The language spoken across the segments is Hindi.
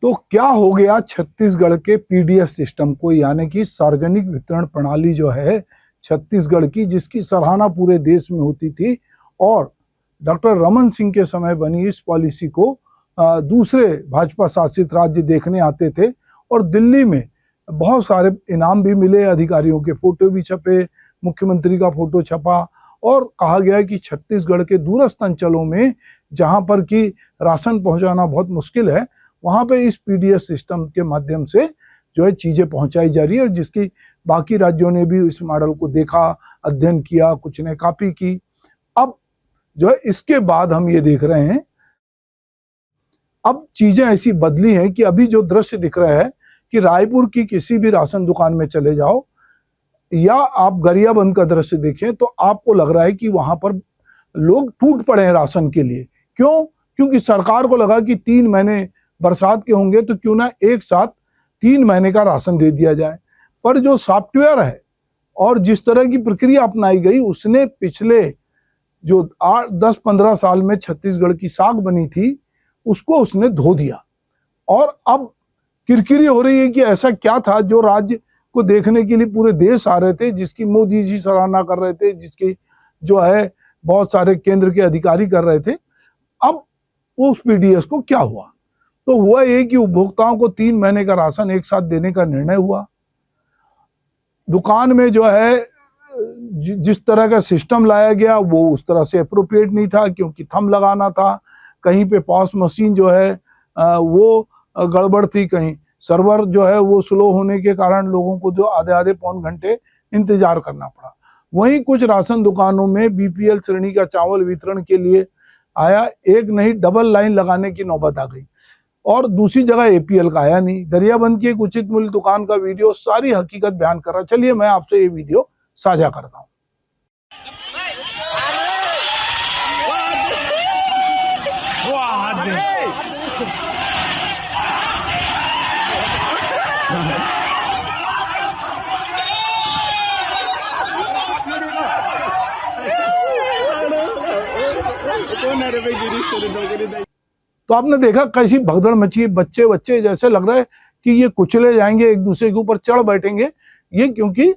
तो क्या हो गया छत्तीसगढ़ के पीडीएस सिस्टम को, यानी कि सार्वजनिक वितरण प्रणाली जो है छत्तीसगढ़ की, जिसकी सराहना पूरे देश में होती थी और डॉक्टर रमन सिंह के समय बनी इस पॉलिसी को दूसरे भाजपा शासित राज्य देखने आते थे और दिल्ली में बहुत सारे इनाम भी मिले, अधिकारियों के फोटो भी छपे, मुख्यमंत्री का फोटो छपा और कहा गया कि छत्तीसगढ़ के दूरस्थ अंचलों में जहां पर कि राशन पहुंचाना बहुत मुश्किल है, वहां पे इस पीडीएस सिस्टम के माध्यम से जो है चीजें पहुंचाई जा रही है और जिसकी बाकी राज्यों ने भी इस मॉडल को देखा, अध्ययन किया, कुछ ने कॉपी की। अब जो है इसके बाद हम ये देख रहे हैं, अब चीजें ऐसी बदली हैं कि अभी जो दृश्य दिख रहा है कि रायपुर की किसी भी राशन दुकान में चले जाओ या आप गरियाबंद का दृश्य देखें तो आपको लग रहा है कि वहां पर लोग टूट पड़े हैं राशन के लिए। क्यों? क्योंकि सरकार को लगा कि 3 महीने बरसात के होंगे तो क्यों ना एक साथ 3 महीने का राशन दे दिया जाए। पर जो सॉफ्टवेयर है और जिस तरह की प्रक्रिया अपनाई गई, उसने पिछले जो 10-15 साल में छत्तीसगढ़ की साख बनी थी उसको उसने धो दिया और अब किरकिरी हो रही है कि ऐसा क्या था जो राज्य को देखने के लिए पूरे देश आ रहे थे, जिसकी मोदी जी सराहना कर रहे थे, जिसकी जो है बहुत सारे केंद्र के अधिकारी कर रहे थे। अब उस पीडीएस को क्या हुआ? तो हुआ ये कि उपभोक्ताओं को 3 महीने का राशन एक साथ देने का निर्णय हुआ। दुकान में जो है जिस तरह का सिस्टम लाया गया वो उस तरह से अप्रोप्रिएट नहीं था, क्योंकि थंब लगाना था, कहीं पे पॉस मशीन जो है वो गड़बड़ थी, कहीं सर्वर जो है वो स्लो होने के कारण लोगों को जो आधे पौन घंटे इंतजार करना पड़ा। वहीं कुछ राशन दुकानों में बीपीएल श्रेणी का चावल वितरण के लिए आया, एक नहीं डबल लाइन लगाने की नौबत आ गई और दूसरी जगह एपीएल का आया नहीं। गरियाबंद की एक उचित मूल्य दुकान का वीडियो सारी हकीकत बयान कर रहा। चलिए मैं आपसे ये वीडियो साझा करता हूँ। तो आपने देखा कैसी भगदड़ मची है, बच्चे जैसे लग रहा है कि ये कुचले जाएंगे, एक दूसरे के ऊपर चढ़ बैठेंगे। ये क्योंकि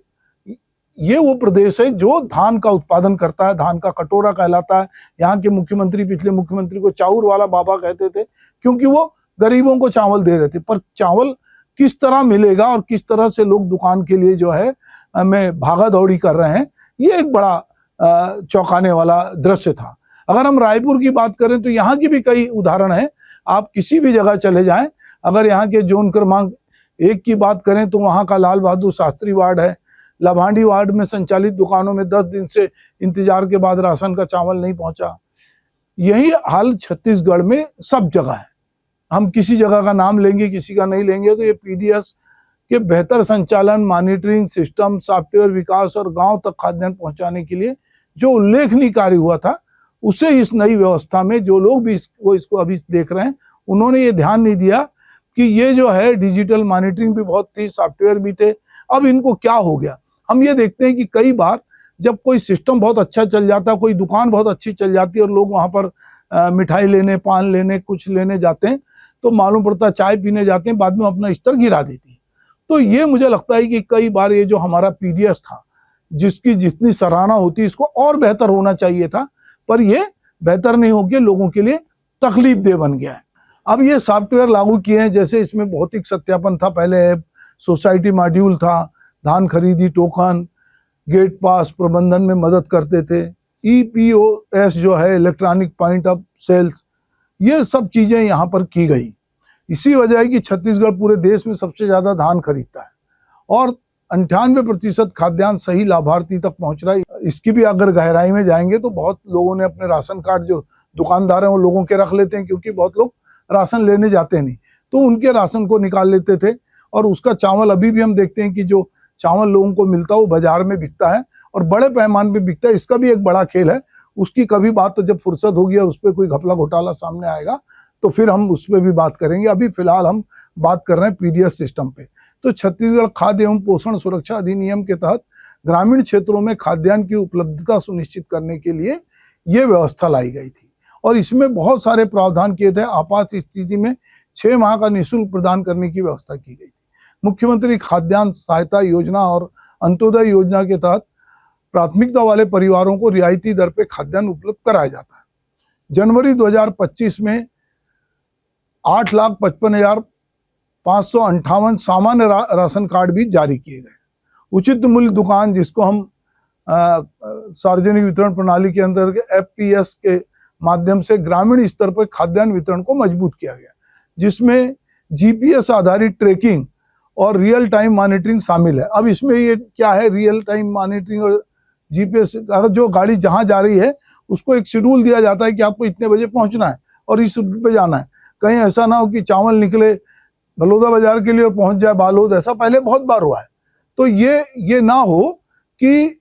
ये वो प्रदेश है जो धान का उत्पादन करता है, धान का कटोरा कहलाता है। यहाँ के मुख्यमंत्री, पिछले मुख्यमंत्री को चाउर वाला बाबा कहते थे क्योंकि वो गरीबों को चावल दे रहे थे। पर चावल किस तरह मिलेगा और किस तरह से लोग दुकान के लिए जो है में भागा दौड़ी कर रहे हैं, ये एक बड़ा चौंकाने वाला दृश्य था। अगर हम रायपुर की बात करें तो यहाँ की भी कई उदाहरण हैं। आप किसी भी जगह चले जाएं, अगर यहाँ के जोन क्रमांक 1 की बात करें तो वहाँ का लाल बहादुर शास्त्री वार्ड है। लाभांडी वार्ड में संचालित दुकानों में 10 दिन से इंतजार के बाद राशन का चावल नहीं पहुंचा। यही हाल छत्तीसगढ़ में सब जगह है। हम किसी जगह का नाम लेंगे, किसी का नहीं लेंगे। तो ये पीडीएस के बेहतर संचालन, मॉनिटरिंग सिस्टम, सॉफ्टवेयर विकास और गांव तक खाद्यान्न पहुंचाने के लिए जो उल्लेखनीय कार्य हुआ था, उसे इस नई व्यवस्था में जो लोग भी इसको अभी देख रहे हैं, उन्होंने ये ध्यान नहीं दिया कि ये जो है डिजिटल मॉनिटरिंग भी बहुत थी, सॉफ्टवेयर भी थे। अब इनको क्या हो गया? हम ये देखते हैं कि कई बार जब कोई सिस्टम बहुत अच्छा चल जाता, कोई दुकान बहुत अच्छी चल जाती है और लोग वहां पर मिठाई लेने, पान लेने, कुछ लेने जाते हैं, तो मालूम पड़ता चाय पीने जाते हैं, बाद में अपना स्तर गिरा देती है। तो ये मुझे लगता है कि कई बार ये जो हमारा पीडीएस था, जिसकी जितनी सराहना होती, इसको और बेहतर होना चाहिए था, पर ये बेहतर नहीं होकर लोगों के लिए तकलीफ दे बन गया है। अब ये सॉफ्टवेयर लागू किए हैं, जैसे इसमें भौतिक सत्यापन था, पहले ऐप, सोसाइटी मॉड्यूल था, धान खरीदी टोकन, गेट पास प्रबंधन में मदद करते थे, ईपीओएस जो है इलेक्ट्रॉनिक पॉइंट ऑफ सेल्स, ये सब चीजें यहाँ पर की गई। इसी वजह है कि छत्तीसगढ़ पूरे देश में सबसे ज्यादा धान खरीदता है और 98% खाद्यान्न सही लाभार्थी तक पहुंच रहा है। इसकी भी अगर गहराई में जाएंगे तो बहुत लोगों ने अपने राशन कार्ड, जो दुकानदार हैं वो लोगों के रख लेते हैं, क्योंकि बहुत लोग राशन लेने जाते नहीं, तो उनके राशन को निकाल लेते थे। और उसका चावल अभी भी हम देखते हैं कि जो चावल लोगों को मिलता है वो बाजार में बिकता है और बड़े पैमाने पे बिकता है। इसका भी एक बड़ा खेल है, उसकी कभी बात तो जब फुर्सत होगी और उस पर कोई घपला घोटाला सामने आएगा तो फिर हम उस पर भी बात करेंगे। अभी फिलहाल हम बात कर रहे हैं पीडीएस सिस्टम पे। तो छत्तीसगढ़ खाद्य एवं पोषण सुरक्षा अधिनियम के तहत ग्रामीण क्षेत्रों में खाद्यान्न की उपलब्धता सुनिश्चित करने के लिए ये व्यवस्था लाई गई थी और इसमें बहुत सारे प्रावधान किए थे। आपात स्थिति में 6 माह का निःशुल्क प्रदान करने की व्यवस्था की गई। मुख्यमंत्री खाद्यान्न सहायता योजना और अंत्योदय योजना के तहत प्राथमिकता वाले परिवारों को रियायती दर पे खाद्यान्न उपलब्ध कराया जाता है। जनवरी 2025 में 8,55,558 सामान्य राशन कार्ड भी जारी किए गए। उचित मूल्य दुकान, जिसको हम सार्वजनिक वितरण प्रणाली के अंतर्गत FPS के माध्यम से ग्रामीण स्तर पर खाद्यान्न वितरण को मजबूत किया गया, जिसमें GPS आधारित ट्रैकिंग और रियल टाइम मॉनिटरिंग शामिल है। अब इसमें ये क्या है, रियल टाइम मॉनिटरिंग और GPS, अगर जो गाड़ी जहां जा रही है उसको एक शेड्यूल दिया जाता है कि आपको इतने बजे पहुंचना है और इस रूट पे जाना है। कहीं ऐसा ना हो कि चावल निकले बलौदा बाजार के लिए और पहुंच जाए बालोद, ऐसा पहले बहुत बार हुआ है। तो ये ना हो कि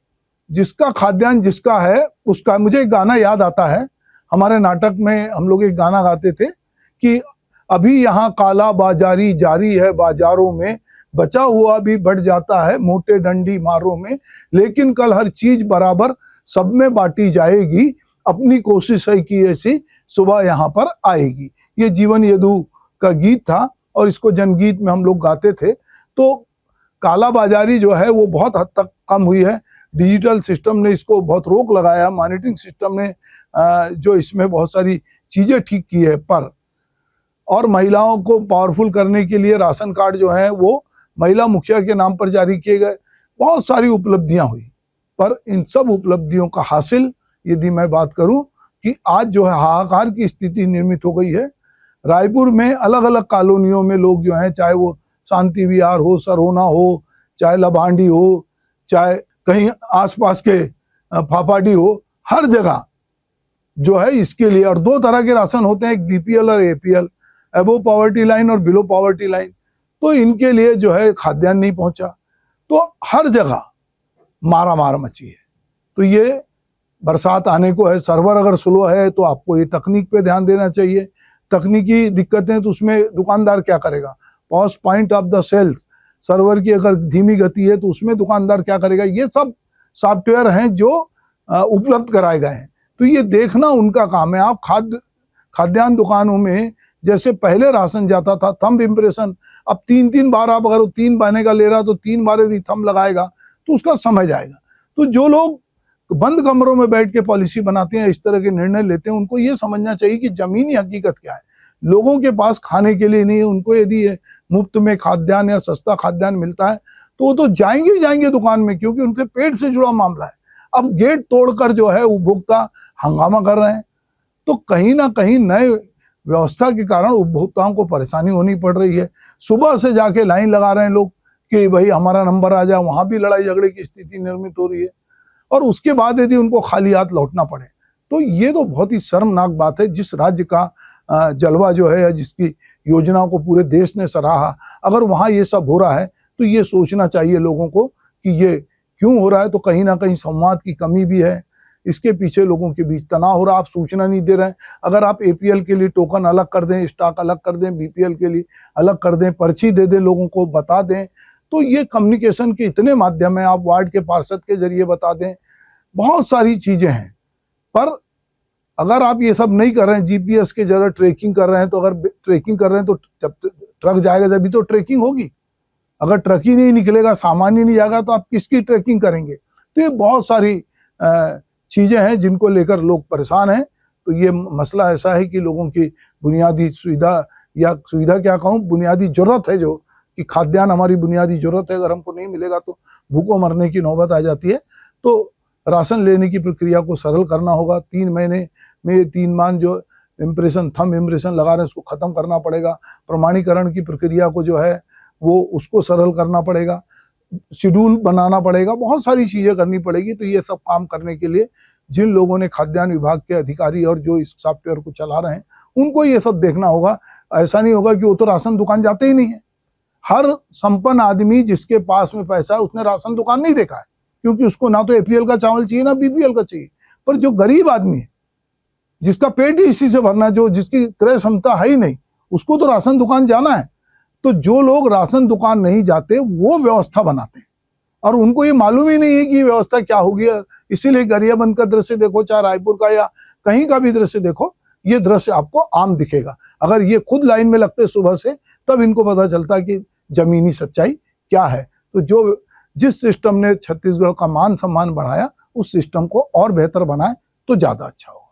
जिसका खाद्यान्न जिसका है उसका। मुझे एक गाना याद आता है, हमारे नाटक में हम लोग एक गाना गाते थे कि अभी यहाँ काला बाजारी जारी है बाजारों में, बचा हुआ भी बढ़ जाता है मोटे डंडी मारों में, लेकिन कल हर चीज बराबर सब में बांटी जाएगी, अपनी कोशिश है कि ऐसी सुबह यहाँ पर आएगी। ये जीवन यदु का गीत था और इसको जनगीत में हम लोग गाते थे। तो काला बाजारी जो है वो बहुत हद तक कम हुई है। डिजिटल सिस्टम ने इसको बहुत रोक लगाया, मॉनिटरिंग सिस्टम ने जो इसमें बहुत सारी चीजें ठीक की है। पर और महिलाओं को पावरफुल करने के लिए राशन कार्ड जो है वो महिला मुखिया के नाम पर जारी किए गए। बहुत सारी उपलब्धियां हुई, पर इन सब उपलब्धियों का हासिल यदि मैं बात करूं कि आज जो है हाहाकार की स्थिति निर्मित हो गई है। रायपुर में अलग अलग कॉलोनियों में लोग जो हैं, चाहे वो शांति विहार हो, सरोना हो, चाहे लभांडी हो, चाहे कहीं आसपास के फाफाडी हो, हर जगह जो है इसके लिए। और 2 तरह के राशन होते हैं, एक BPL और APL, अबोव पॉवर्टी लाइन और बिलो पॉवर्टी लाइन। तो इनके लिए जो है खाद्यान्न नहीं पहुंचा, तो हर जगह मारा मार मची है। तो ये बरसात आने को है, सर्वर अगर स्लो है तो आपको ये तकनीक पे ध्यान देना चाहिए। तकनीकी दिक्कतें तो उसमें दुकानदार क्या करेगा, POS point of the sales, server की अगर धीमी गति है तो उसमें दुकानदार क्या करेगा। ये सब सॉफ्टवेयर हैं जो उपलब्ध कराए गए हैं, तो ये देखना उनका काम है। आप खाद्यान्न दुकानों में जैसे पहले राशन जाता था थंब इम्प्रेशन, अब 3 बार आप अगर 3 महीने का ले रहा तो 3 बार यदि थंब लगाएगा तो उसका समय जाएगा। तो जो लोग बंद कमरों में बैठ के पॉलिसी बनाते हैं, इस तरह के निर्णय लेते हैं, उनको ये समझना चाहिए कि जमीनी हकीकत क्या है। लोगों के पास खाने के लिए नहीं है, उनको यदि मुफ्त में खाद्यान्न या सस्ता खाद्यान्न मिलता है तो वो तो जाएंगे ही जाएंगे दुकान में, क्योंकि उनके पेट से जुड़ा मामला है। अब गेट तोड़कर जो है उपभोक्ता हंगामा कर रहे हैं, तो कहीं ना कहीं नए व्यवस्था के कारण उपभोक्ताओं को परेशानी होनी पड़ रही है। सुबह से जाके लाइन लगा रहे हैं लोग कि भाई हमारा नंबर आ जाए, वहां भी लड़ाई झगड़े की स्थिति निर्मित हो रही है, और उसके बाद यदि उनको खाली हाथ लौटना पड़े तो ये तो बहुत ही शर्मनाक बात है। जिस राज्य का जलवा जो है, जिसकी योजना को पूरे देश ने सराहा, अगर वहां ये सब हो रहा है तो ये सोचना चाहिए लोगों को कि ये क्यों हो रहा है। तो कहीं ना कहीं संवाद की कमी भी है, इसके पीछे लोगों के बीच तनाव हो रहा है। आप सूचना नहीं दे रहे हैं। अगर आप APL के लिए टोकन अलग कर दें, स्टॉक अलग कर दें, BPL के लिए अलग कर दें, पर्ची दे दें, लोगों को बता दें, तो ये कम्युनिकेशन के इतने माध्यम है। आप वार्ड के पार्षद के जरिए बता दें, बहुत सारी चीजें हैं। पर अगर आप ये सब नहीं कर रहे हैं, GPS के जरिए ट्रैकिंग कर रहे हैं, तो अगर ट्रैकिंग कर रहे हैं तो जब ट्रक जाएगा तभी तो ट्रैकिंग होगी। अगर ट्रक ही नहीं निकलेगा, सामान ही नहीं जाएगा, तो आप किसकी ट्रैकिंग करेंगे। तो ये बहुत सारी चीजें हैं जिनको लेकर लोग परेशान हैं। तो ये मसला ऐसा है कि लोगों की बुनियादी सुविधा, या सुविधा क्या कहूँ, बुनियादी जरूरत है, जो कि खाद्यान्न हमारी बुनियादी जरूरत है। अगर हमको नहीं मिलेगा तो भूखों मरने की नौबत आ जाती है। तो राशन लेने की प्रक्रिया को सरल करना होगा। 3 महीने में 3 मान जो इम्प्रेशन, थंब इम्प्रेशन लगा रहे हैं, उसको खत्म करना पड़ेगा। प्रमाणीकरण की प्रक्रिया को जो है वो उसको सरल करना पड़ेगा, शेड्यूल बनाना पड़ेगा, बहुत सारी चीजें करनी पड़ेगी। तो ये सब काम करने के लिए जिन लोगों ने खाद्यान्न विभाग के अधिकारी और जो इस सॉफ्टवेयर को चला रहे हैं, उनको ये सब देखना होगा। ऐसा नहीं होगा कि वो तो राशन दुकान जाते ही नहीं है। हर संपन्न आदमी जिसके पास में पैसा है उसने राशन दुकान नहीं देखा है, क्योंकि उसको ना तो APL का चावल चाहिए ना BPL का चाहिए। पर जो गरीब आदमी है, जिसका पेट ही इसी से भरना है, जो जिसकी क्रय क्षमता है ही नहीं, उसको तो राशन दुकान जाना है। तो जो लोग राशन दुकान नहीं जाते वो व्यवस्था बनाते हैं, और उनको ये मालूम ही नहीं है कि व्यवस्था क्या होगी। इसीलिए गरियाबंद का दृश्य देखो, चाहे रायपुर का या कहीं का भी दृश्य देखो, ये दृश्य आपको आम दिखेगा। अगर ये खुद लाइन में लगते सुबह से, तब इनको पता चलता कि जमीनी सच्चाई क्या है। तो जिस सिस्टम ने छत्तीसगढ़ का मान सम्मान बढ़ाया, उस सिस्टम को और बेहतर बनाए तो ज्यादा अच्छा हो।